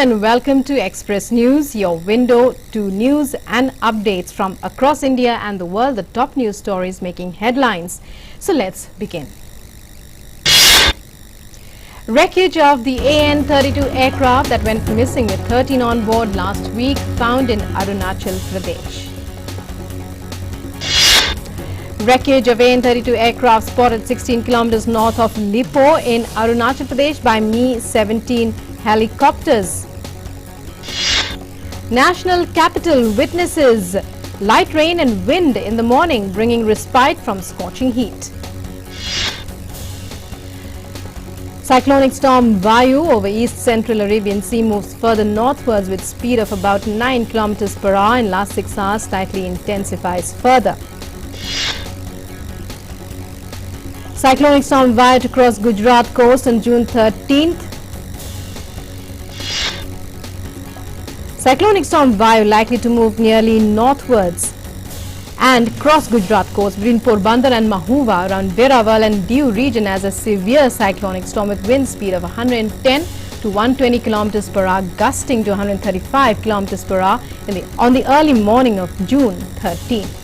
and welcome to Express News, your window to news and updates from across India and the world, the top news stories making headlines. So let's begin. Wreckage of the AN-32 aircraft that went missing with 13 on board last week found in Arunachal Pradesh. Wreckage of AN-32 aircraft spotted 16 kilometers north of Lipo in Arunachal Pradesh by Mi-17 helicopters. National capital witnesses light rain and wind in the morning, bringing respite from scorching heat. Cyclonic storm Vayu over East Central Arabian Sea moves further northwards with speed of about 9 kilometers per hour in last 6 hours, slightly intensifies further. Cyclonic storm Vayu to cross Gujarat coast on June 13th. Cyclonic storm Vayu likely to move nearly northwards and cross Gujarat coast between Porbandar and Mahuva around Veeraval and Diu region as a severe cyclonic storm with wind speed of 110 to 120 kilometers per hour, gusting to 135 kilometers per hour on the early morning of June 13th.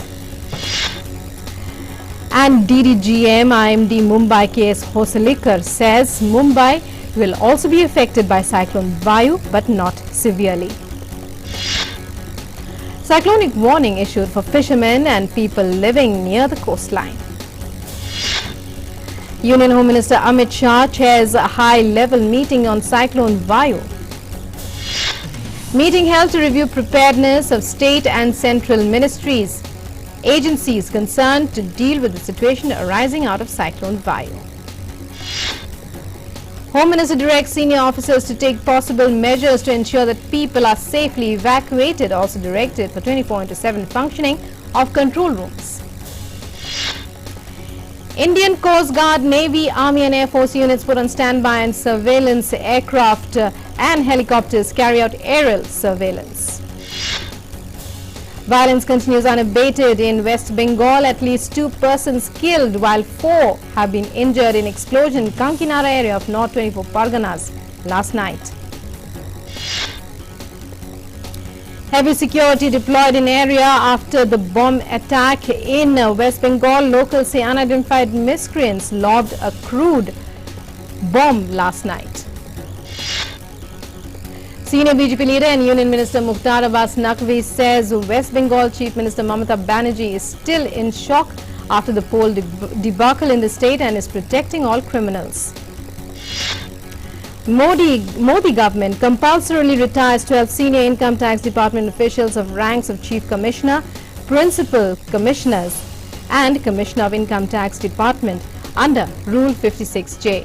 And DDGM IMD Mumbai KS Hosalikar says Mumbai will also be affected by cyclone Vayu but not severely. Cyclonic warning issued for fishermen and people living near the coastline. Union Home Minister Amit Shah chairs a high-level meeting on cyclone Vayu. Meeting held to review preparedness of state and central ministries, agencies concerned to deal with the situation arising out of cyclone Vayu. Home Minister directs senior officers to take possible measures to ensure that people are safely evacuated, also directed for 24/7 functioning of control rooms. Indian Coast Guard, Navy, Army and Air Force units put on standby and surveillance aircraft and helicopters carry out aerial surveillance. Violence continues unabated in West Bengal. At least 2 persons killed while 4 have been injured in explosion in Kankinara area of North 24 Parganas last night. Heavy security deployed in area after the bomb attack in West Bengal. Locals say unidentified miscreants lobbed a crude bomb last night. Senior BJP leader and Union Minister Mukhtar Abbas Naqvi says West Bengal Chief Minister Mamata Banerjee is still in shock after the poll debacle in the state and is protecting all criminals. Modi government compulsorily retires 12 senior income tax department officials of ranks of Chief Commissioner, Principal Commissioners and Commissioner of Income Tax Department under Rule 56J.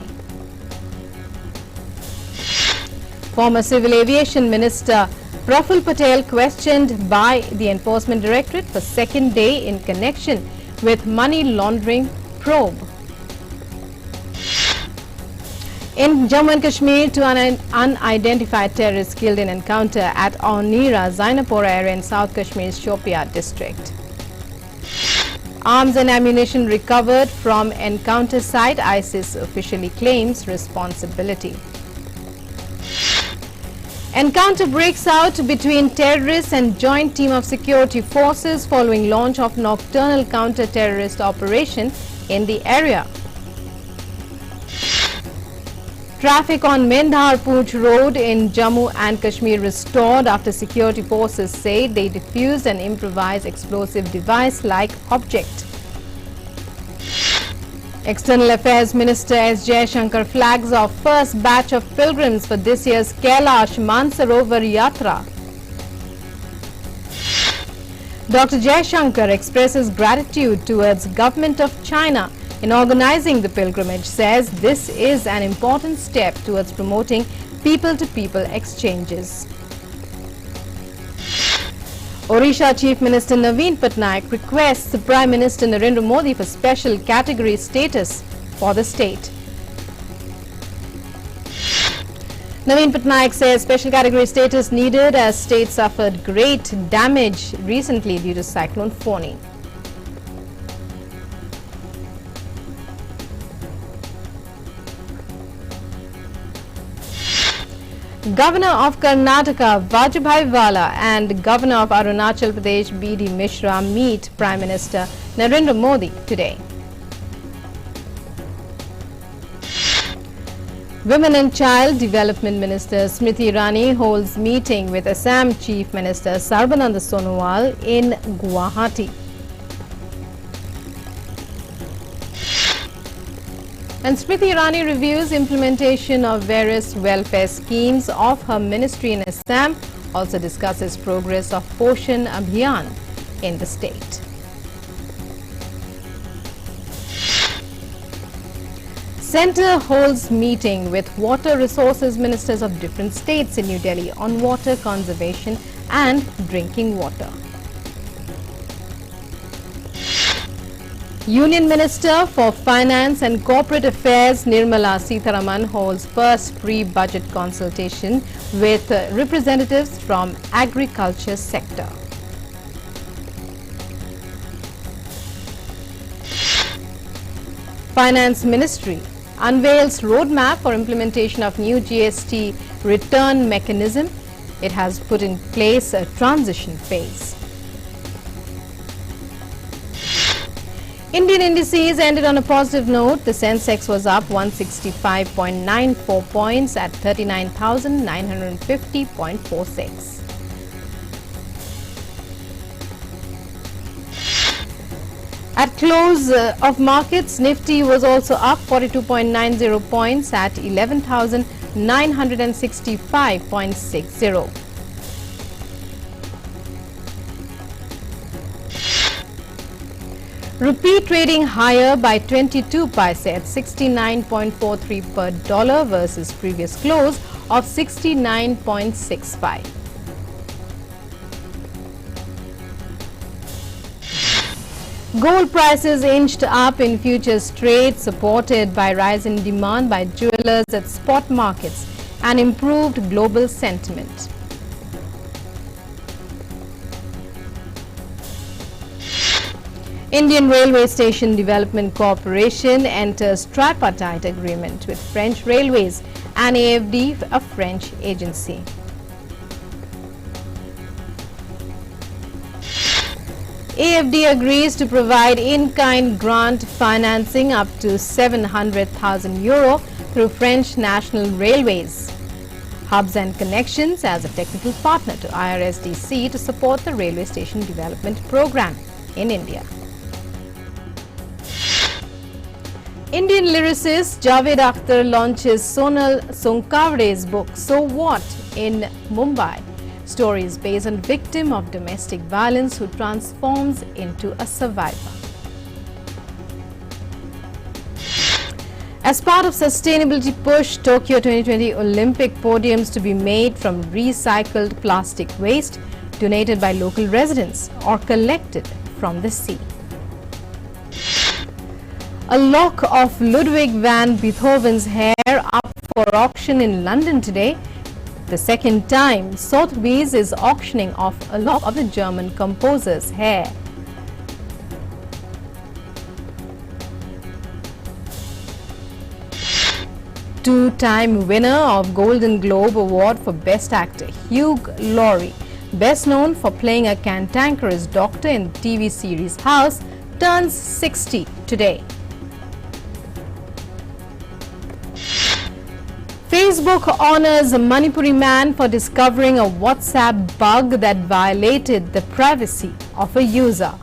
Former Civil Aviation Minister Praful Patel questioned by the Enforcement Directorate for second day in connection with money laundering probe. In Jammu and Kashmir, 2 unidentified terrorists killed in encounter at Aunira, Zainapura area in South Kashmir's Shopia district. Arms and ammunition recovered from encounter site. ISIS officially claims responsibility. Encounter breaks out between terrorists and joint team of security forces following launch of nocturnal counter-terrorist operation in the area. Traffic on Mendhar Pooch Road in Jammu and Kashmir restored after security forces say they defused an improvised explosive device-like object. External Affairs Minister S. Jaishankar flags off first batch of pilgrims for this year's Kailash Mansarovar Yatra. Dr. Jaishankar expresses gratitude towards Government of China in organizing the pilgrimage, says this is an important step towards promoting people-to-people exchanges. Odisha Chief Minister Naveen Patnaik requests the Prime Minister Narendra Modi for special category status for the state. Naveen Patnaik says special category status needed as state suffered great damage recently due to Cyclone Foni. Governor of Karnataka Vajubhai Vala and Governor of Arunachal Pradesh B.D. Mishra meet Prime Minister Narendra Modi today. Women and Child Development Minister Smriti Irani holds meeting with Assam Chief Minister Sarbananda Sonowal in Guwahati. And Smriti Irani reviews implementation of various welfare schemes of her ministry in Assam, also discusses progress of Poshan Abhiyan in the state. Centre holds meeting with water resources ministers of different states in New Delhi on water conservation and drinking water. Union Minister for Finance and Corporate Affairs Nirmala Sitharaman holds first pre-budget consultation with representatives from agriculture sector. Finance Ministry unveils roadmap for implementation of new GST return mechanism. It has put in place a transition phase. Indian indices ended on a positive note. The Sensex was up 165.94 points at 39,950.46. At close of markets, Nifty was also up 42.90 points at 11,965.60. Rupee trading higher by 22 paise at 69.43 per dollar versus previous close of 69.65. Gold prices inched up in futures trade, supported by rise in demand by jewelers at spot markets and improved global sentiment. Indian Railway Station Development Corporation enters tripartite agreement with French Railways and AFD, a French agency. AFD agrees to provide in-kind grant financing up to €700,000 through French National Railways. Hubs and Connections as a technical partner to IRSDC to support the railway station development program in India. Indian lyricist Javed Akhtar launches Sonal Sonkavde's book So What in Mumbai. Stories based on victim of domestic violence who transforms into a survivor. As part of sustainability push, Tokyo 2020 Olympic podiums to be made from recycled plastic waste donated by local residents or collected from the sea. A lock of Ludwig van Beethoven's hair up for auction in London today. The second time Sotheby's is auctioning off a lock of the German composer's hair. Two-time winner of Golden Globe Award for Best Actor, Hugh Laurie, best known for playing a cantankerous doctor in the TV series House, turns 60 today. Facebook honors a Manipuri man for discovering a WhatsApp bug that violated the privacy of a user.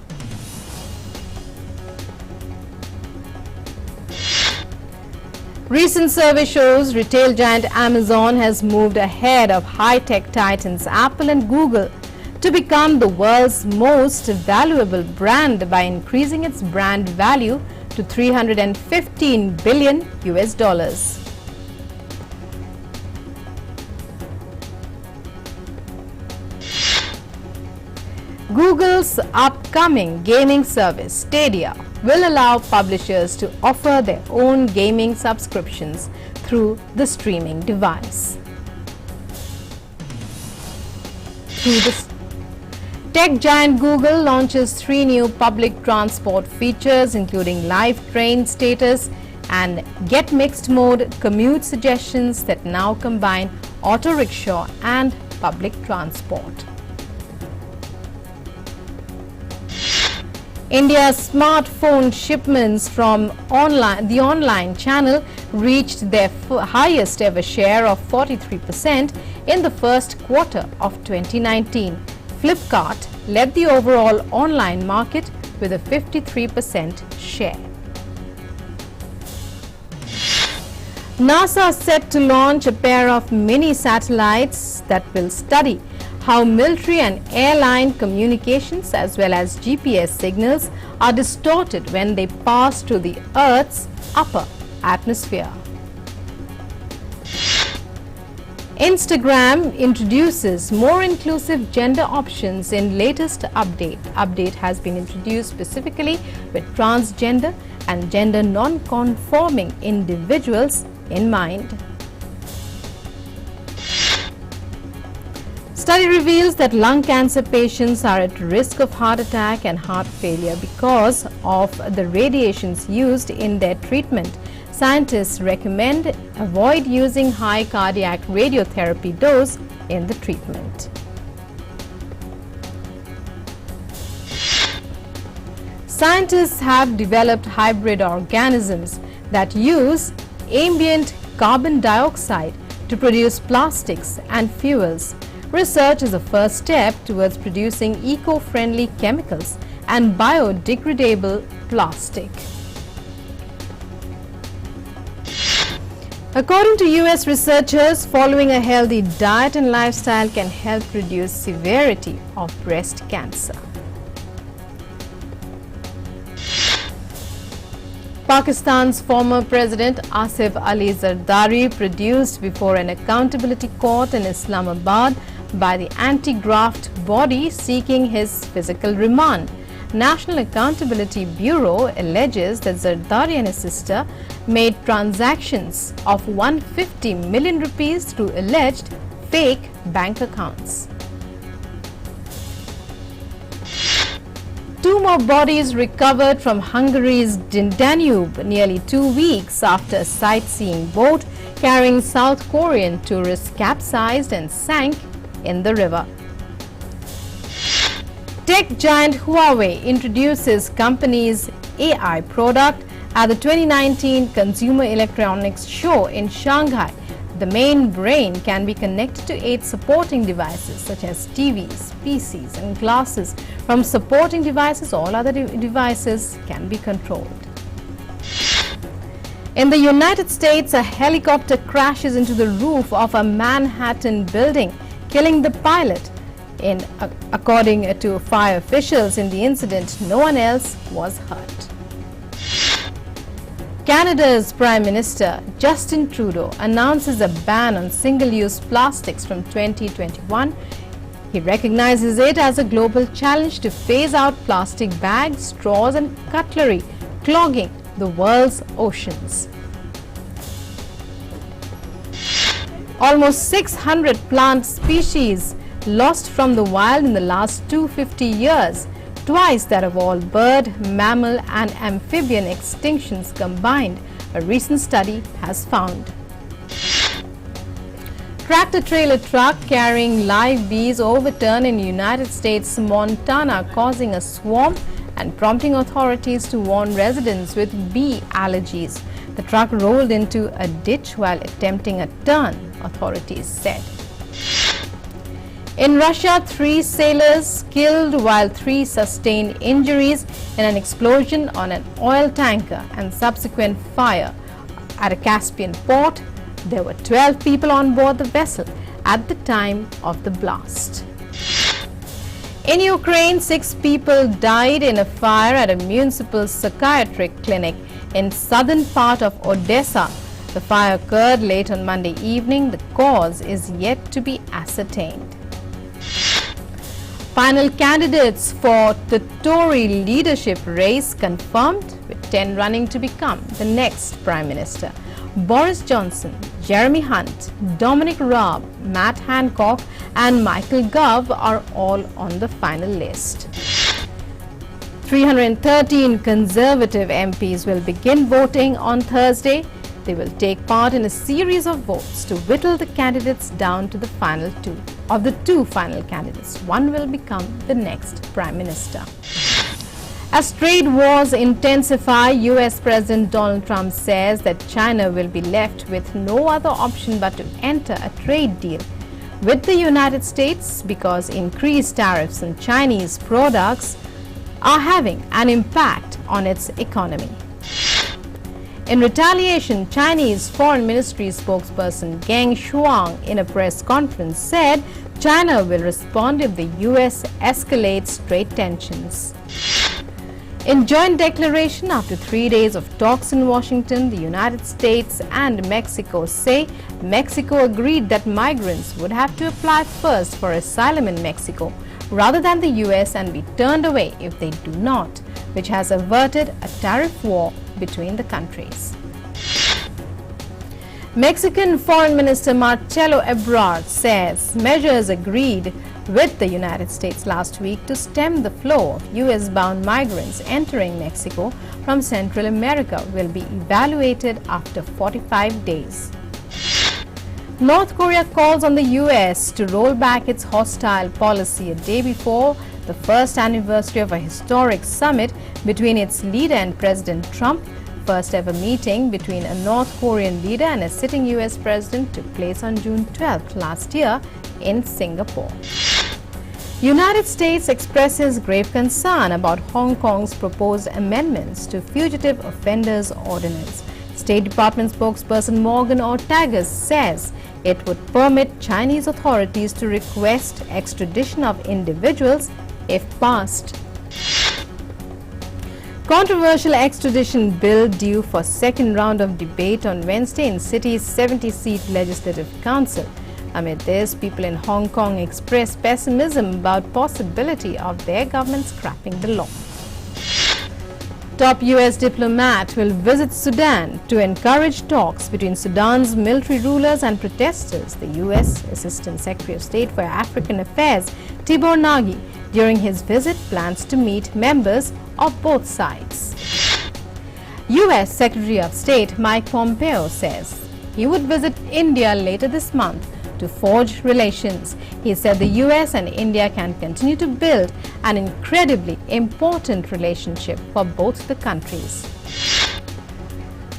Recent survey shows retail giant Amazon has moved ahead of high-tech titans Apple and Google to become the world's most valuable brand by increasing its brand value to $315 billion. Google's upcoming gaming service, Stadia, will allow publishers to offer their own gaming subscriptions through the streaming device. Tech giant Google launches 3 new public transport features, including live train status and get mixed mode commute suggestions that now combine auto rickshaw and public transport. India's smartphone shipments from the online channel reached their highest ever share of 43% in the first quarter of 2019. Flipkart led the overall online market with a 53% share. NASA set to launch a pair of mini satellites that will study how military and airline communications as well as GPS signals are distorted when they pass through the Earth's upper atmosphere. Instagram introduces more inclusive gender options in latest update. Update has been introduced specifically with transgender and gender non-conforming individuals in mind. Study reveals that lung cancer patients are at risk of heart attack and heart failure because of the radiations used in their treatment. Scientists recommend avoid using high cardiac radiotherapy dose in the treatment. Scientists have developed hybrid organisms that use ambient carbon dioxide to produce plastics and fuels. Research is a first step towards producing eco-friendly chemicals and biodegradable plastic. According to US researchers, following a healthy diet and lifestyle can help reduce severity of breast cancer. Pakistan's former President Asif Ali Zardari produced before an accountability court in Islamabad by the anti-graft body seeking his physical remand. National Accountability Bureau alleges that Zardari and his sister made transactions of 150 million rupees through alleged fake bank accounts. Two more bodies recovered from Hungary's Danube nearly 2 weeks after a sightseeing boat carrying South Korean tourists capsized and sank in the river. Tech giant Huawei introduces company's AI product at the 2019 Consumer Electronics Show in Shanghai. The main brain can be connected to 8 supporting devices such as TVs, PCs and glasses. From supporting devices, all other devices can be controlled. In the United States, a helicopter crashes into the roof of a Manhattan building, killing the pilot. According to fire officials, in the incident, no one else was hurt. Canada's Prime Minister Justin Trudeau announces a ban on single-use plastics from 2021. He recognizes it as a global challenge to phase out plastic bags, straws and cutlery, clogging the world's oceans. Almost 600 plant species lost from the wild in the last 250 years, twice that of all bird, mammal and amphibian extinctions combined, a recent study has found. Tractor-trailer truck carrying live bees overturned in United States Montana, causing a swarm and prompting authorities to warn residents with bee allergies. The truck rolled into a ditch while attempting a turn, authorities said. In Russia, 3 sailors killed while 3 sustained injuries in an explosion on an oil tanker and subsequent fire at a Caspian port. There were 12 people on board the vessel at the time of the blast. In Ukraine, 6 people died in a fire at a municipal psychiatric clinic in southern part of Odessa. The fire occurred late on Monday evening. The cause is yet to be ascertained. Final candidates for the Tory leadership race confirmed, with 10 running to become the next Prime Minister. Boris Johnson, Jeremy Hunt, Dominic Raab, Matt Hancock and Michael Gove are all on the final list. 313 Conservative MPs will begin voting on Thursday. They will take part in a series of votes to whittle the candidates down to the final two. Of the two final candidates, one will become the next Prime Minister. As trade wars intensify, US President Donald Trump says that China will be left with no other option but to enter a trade deal with the United States because increased tariffs on Chinese products are having an impact on its economy. In retaliation, Chinese Foreign Ministry spokesperson Geng Shuang in a press conference said China will respond if the US escalates trade tensions. In joint declaration after 3 days of talks in Washington, the United States and Mexico say Mexico agreed that migrants would have to apply first for asylum in Mexico rather than the US and be turned away if they do not, which has averted a tariff war between the countries. Mexican Foreign Minister Marcelo Ebrard says measures agreed with the United States last week to stem the flow of US-bound migrants entering Mexico from Central America will be evaluated after 45 days. North Korea calls on the US to roll back its hostile policy a day before the first anniversary of a historic summit between its leader and President Trump. First ever meeting between a North Korean leader and a sitting US president took place on June 12th last year in Singapore. United States expresses grave concern about Hong Kong's proposed amendments to Fugitive Offenders Ordinance. State Department spokesperson Morgan Ortagus says it would permit Chinese authorities to request extradition of individuals if passed. Controversial extradition bill due for second round of debate on Wednesday in city's 70-seat Legislative Council. Amid this, people in Hong Kong express pessimism about possibility of their government scrapping the law. Top US diplomat will visit Sudan to encourage talks between Sudan's military rulers and protesters. The US Assistant Secretary of State for African Affairs, Tibor Nagy, during his visit plans to meet members of both sides. US Secretary of State Mike Pompeo says he would visit India later this month to forge relations. He said the US and India can continue to build an incredibly important relationship for both the countries.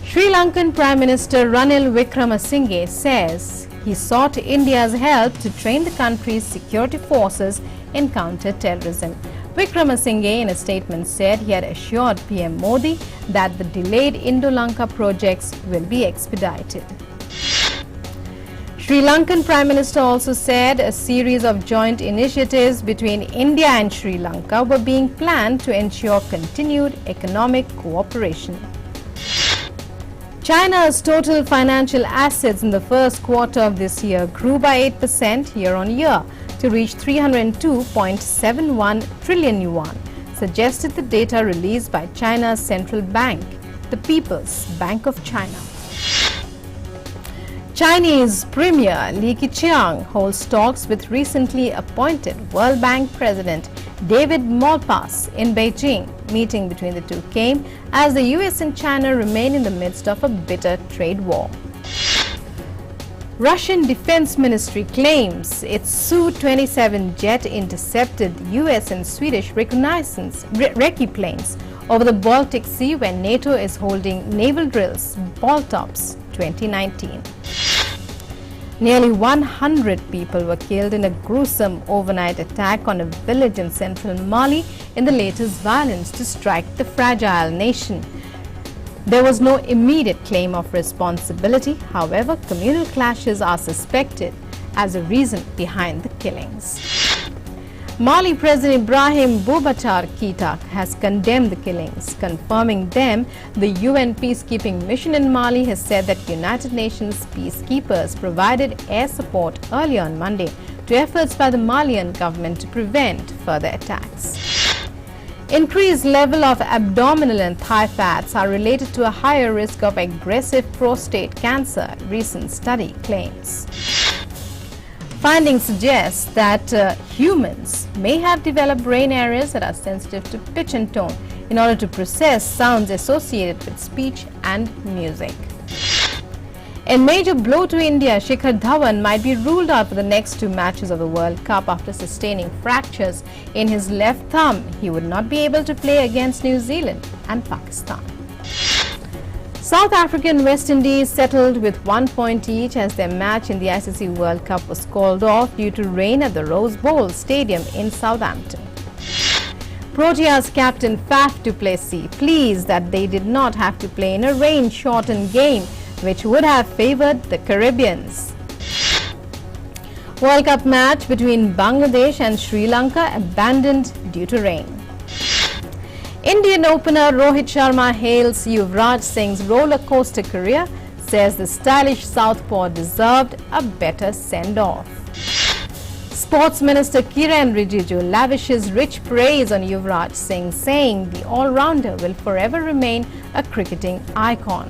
Sri Lankan Prime Minister Ranil Wickremesinghe says he sought India's help to train the country's security forces in counter-terrorism. Wickremesinghe in a statement said he had assured PM Modi that the delayed Indo-Lanka projects will be expedited. Sri Lankan Prime Minister also said a series of joint initiatives between India and Sri Lanka were being planned to ensure continued economic cooperation. China's total financial assets in the first quarter of this year grew by 8% year-on-year to reach 302.71 trillion yuan, suggested the data released by China's central bank, the People's Bank of China. Chinese Premier Li Keqiang holds talks with recently appointed World Bank President David Malpass in Beijing. Meeting between the two came as the US and China remain in the midst of a bitter trade war. Russian Defense Ministry claims its Su-27 jet intercepted US and Swedish reconnaissance recce planes over the Baltic Sea when NATO is holding naval drills Baltops 2019. Nearly 100 people were killed in a gruesome overnight attack on a village in central Mali in the latest violence to strike the fragile nation. There was no immediate claim of responsibility. However, communal clashes are suspected as a reason behind the killings. Mali President Ibrahim Boubacar Keita has condemned the killings. Confirming them, the UN peacekeeping mission in Mali has said that United Nations peacekeepers provided air support early on Monday to efforts by the Malian government to prevent further attacks. Increased level of abdominal and thigh fats are related to a higher risk of aggressive prostate cancer, recent study claims. Findings suggest that humans may have developed brain areas that are sensitive to pitch and tone in order to process sounds associated with speech and music. A major blow to India, Shikhar Dhawan might be ruled out for the next 2 matches of the World Cup after sustaining fractures in his left thumb. He would not be able to play against New Zealand and Pakistan. South Africa and West Indies settled with 1 point each as their match in the ICC World Cup was called off due to rain at the Rose Bowl Stadium in Southampton. Proteas captain Faf du Plessis pleased that they did not have to play in a rain-shortened game, which would have favoured the Caribbeans. World Cup match between Bangladesh and Sri Lanka abandoned due to rain. Indian opener Rohit Sharma hails Yuvraj Singh's roller coaster career, says the stylish southpaw deserved a better send-off. Sports Minister Kiren Rijiju lavishes rich praise on Yuvraj Singh, saying the all-rounder will forever remain a cricketing icon.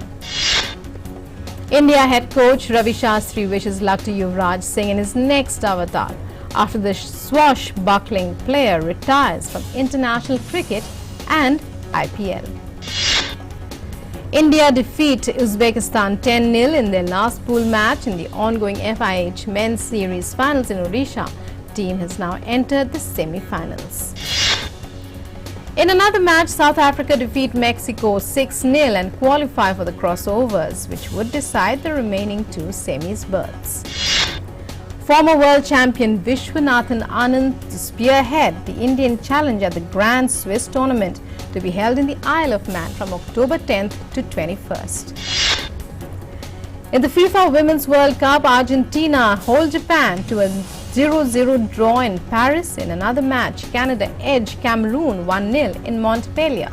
India head coach Ravi Shastri wishes luck to Yuvraj Singh in his next avatar after the swashbuckling player retires from international cricket and IPL. India defeat Uzbekistan 10-0 in their last pool match in the ongoing FIH Men's Series Finals in Odisha. Team has now entered the semi-finals. In another match, South Africa defeat Mexico 6-0 and qualify for the crossovers, which would decide the remaining 2 semis berths. Former world champion Vishwanathan Anand to spearhead the Indian challenge at the Grand Swiss tournament to be held in the Isle of Man from October 10th to 21st. In the FIFA Women's World Cup, Argentina hold Japan to a 0-0 draw in Paris. In another match, Canada edge Cameroon 1-0 in Montpellier.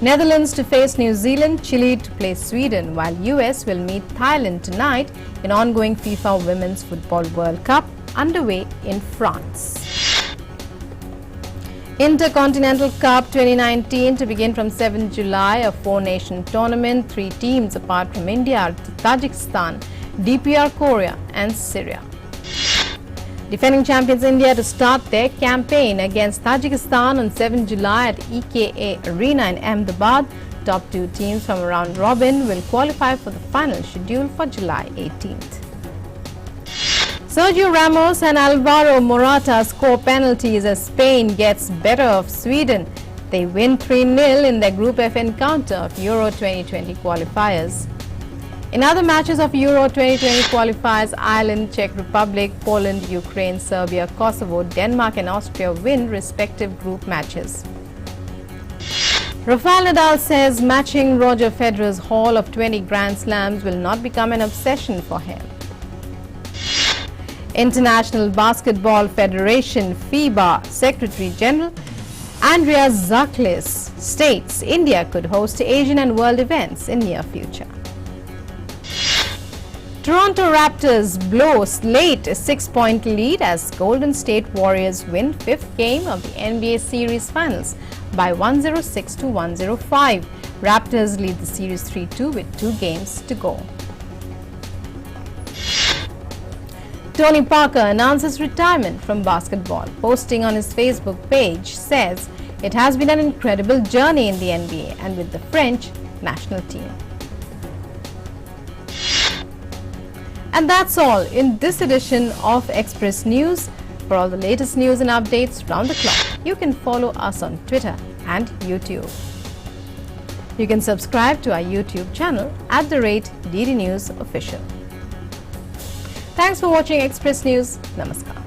Netherlands to face New Zealand, Chile to play Sweden, while US will meet Thailand tonight in ongoing FIFA Women's Football World Cup underway in France. Intercontinental Cup 2019 to begin from 7 July, a 4-nation tournament. 3 teams apart from India are Tajikistan, DPR Korea and Syria. Defending champions India to start their campaign against Tajikistan on 7 July at EKA Arena in Ahmedabad. Top 2 teams from round robin will qualify for the final scheduled for July 18th. Sergio Ramos and Alvaro Morata score penalties as Spain gets better of Sweden. They win 3-0 in their Group F encounter of Euro 2020 qualifiers. In other matches of Euro 2020 qualifiers, Ireland, Czech Republic, Poland, Ukraine, Serbia, Kosovo, Denmark and Austria win respective group matches. Rafael Nadal says matching Roger Federer's haul of 20 Grand Slams will not become an obsession for him. International Basketball Federation FIBA Secretary General Andrea Zaklis states India could host Asian and world events in near future. Toronto Raptors blow late a 6-point lead as Golden State Warriors win 5th game of the NBA Series Finals by 106 to 105. Raptors lead the series 3-2 with 2 games to go. Tony Parker announces retirement from basketball. Posting on his Facebook page says it has been an incredible journey in the NBA and with the French national team. And that's all in this edition of Express News. For all the latest news and updates round the clock, you can follow us on Twitter and YouTube. You can subscribe to our YouTube channel @DD News Official. Thanks for watching Express News. Namaskar.